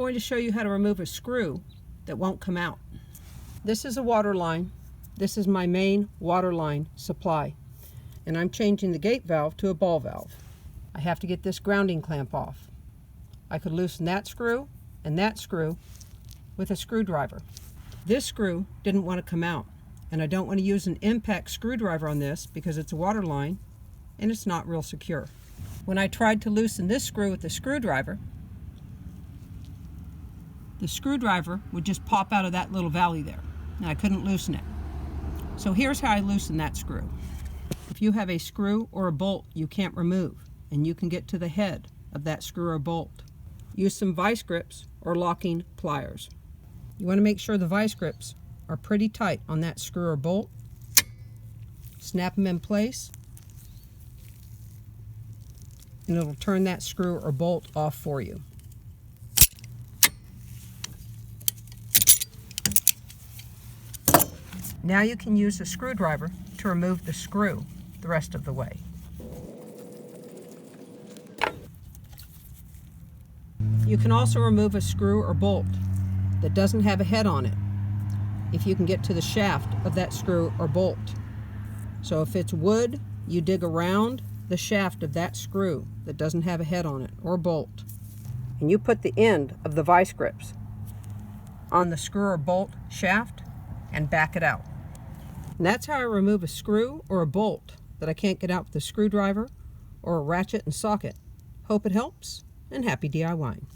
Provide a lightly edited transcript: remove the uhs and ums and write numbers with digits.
going to show you how to remove a screw that won't come out. This is a water line. This is my main water line supply. And I'm changing the gate valve to a ball valve. I have to get this grounding clamp off. I could loosen that screw and that screw with a screwdriver. This screw didn't want to come out, and I don't want to use an impact screwdriver on this because it's a water line and it's not real secure. When I tried to loosen this screw with the screwdriver would just pop out of that little valley there, and I couldn't loosen it. So here's how I loosen that screw. If you have a screw or a bolt you can't remove, and you can get to the head of that screw or bolt, use some vice grips or locking pliers. You want to make sure the vice grips are pretty tight on that screw or bolt. Snap them in place, and it'll turn that screw or bolt off for you. Now you can use a screwdriver to remove the screw the rest of the way. You can also remove a screw or bolt that doesn't have a head on it if you can get to the shaft of that screw or bolt. So if it's wood, you dig around the shaft of that screw that doesn't have a head on it or bolt, and you put the end of the vice grips on the screw or bolt shaft and back it out. And that's how I remove a screw or a bolt that I can't get out with a screwdriver or a ratchet and socket. Hope it helps, and happy DIYing.